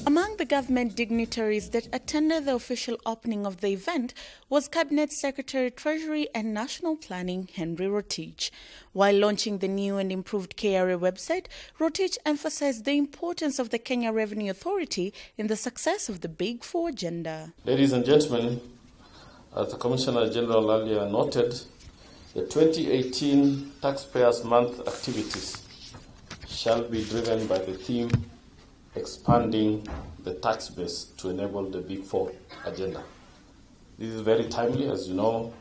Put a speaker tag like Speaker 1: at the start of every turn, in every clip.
Speaker 1: Among the government dignitaries that attended the official opening of the event was Cabinet Secretary, Treasury and National Planning, Henry Rotich. While launching the new and improved KRA website, Rotich emphasized the importance of the Kenya Revenue Authority in the success of the Big Four agenda.
Speaker 2: Ladies and gentlemen, as the Commissioner General earlier noted, the 2018 Taxpayers Month activities shall be driven by the theme expanding the tax base to enable the Big Four agenda. This is very timely. As you know,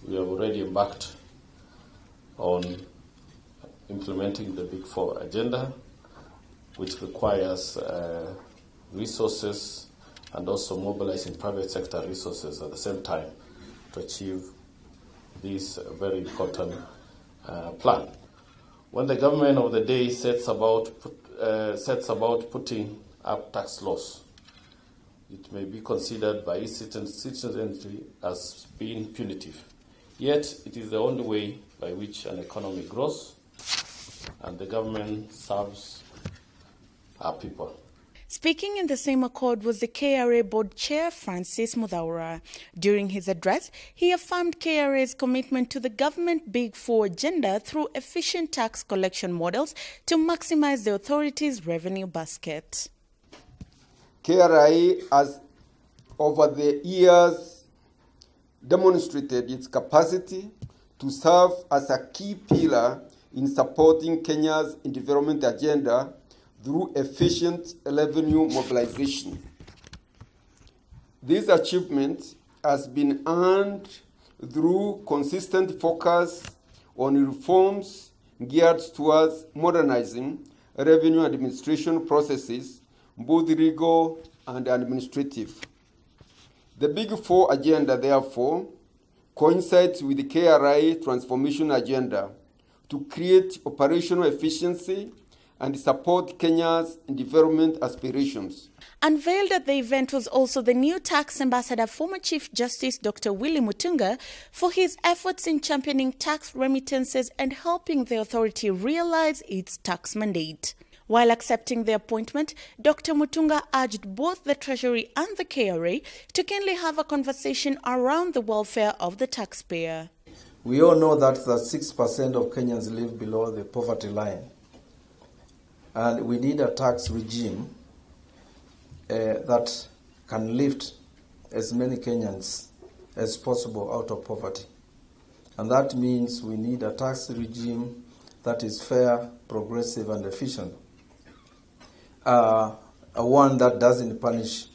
Speaker 2: we have already embarked on implementing the Big Four agenda, which requires resources and also mobilizing private sector resources at the same time to achieve this very important plan. When the government of the day sets about putting up tax laws, it may be considered by its citizenry as being punitive. Yet, it is the only way by which an economy grows and the government serves our people.
Speaker 1: Speaking in the same accord was the KRA Board Chair, Francis Muthaura. During his address, he affirmed KRA's commitment to the government Big Four agenda through efficient tax collection models to maximize the authority's revenue basket.
Speaker 3: KRA has, over the years, demonstrated its capacity to serve as a key pillar in supporting Kenya's development agenda through efficient revenue mobilization. This achievement has been earned through consistent focus on reforms geared towards modernizing revenue administration processes, both legal and administrative. The Big Four agenda, therefore, coincides with the KRA transformation agenda to create operational efficiency and support Kenya's development aspirations.
Speaker 1: Unveiled at the event was also the new tax ambassador, former Chief Justice Dr. Willy Mutunga, for his efforts in championing tax remittances and helping the authority realize its tax mandate. While accepting the appointment, Dr. Mutunga urged both the Treasury and the KRA to keenly have a conversation around the welfare of the taxpayer.
Speaker 4: We all know that 6% of Kenyans live below the poverty line. And we need a tax regime that can lift as many Kenyans as possible out of poverty. And that means we need a tax regime that is fair, progressive, and efficient. One that doesn't punish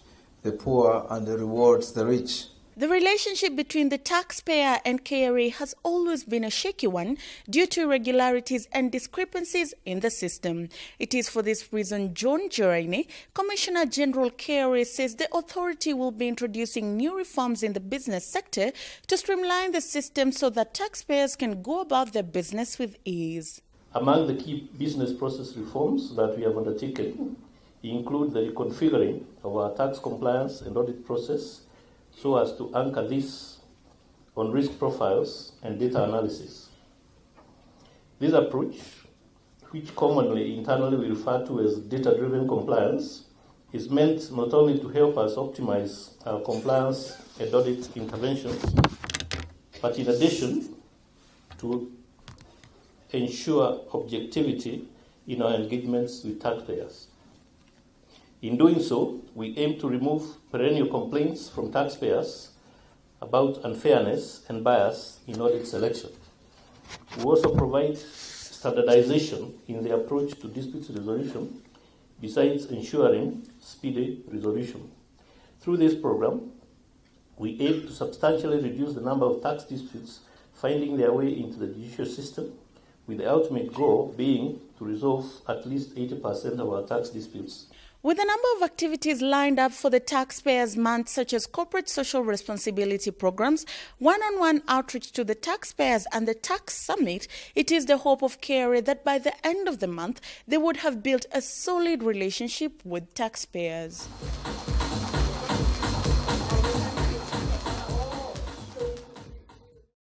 Speaker 4: the poor and rewards the rich.
Speaker 1: The relationship between the taxpayer and KRA has always been a shaky one due to irregularities and discrepancies in the system. It is for this reason John Joraine, Commissioner General KRA, says the authority will be introducing new reforms in the business sector to streamline the system so that taxpayers can go about their business with ease.
Speaker 2: Among the key business process reforms that we have undertaken include the reconfiguring of our tax compliance and audit process so as to anchor this on risk profiles and data analysis. This approach, which commonly internally we refer to as data-driven compliance, is meant not only to help us optimize our compliance and audit interventions, but in addition to ensure objectivity in our engagements with taxpayers. In doing so, we aim to remove perennial complaints from taxpayers about unfairness and bias in audit selection. We also provide standardization in the approach to dispute resolution, besides ensuring speedy resolution. Through this program, we aim to substantially reduce the number of tax disputes finding their way into the judicial system, with the ultimate goal being to resolve at least 80% of our tax disputes.
Speaker 1: With a number of activities lined up for the Taxpayers Month, such as corporate social responsibility programs, one-on-one outreach to the taxpayers and the Tax Summit, it is the hope of KRA that by the end of the month, they would have built a solid relationship with taxpayers.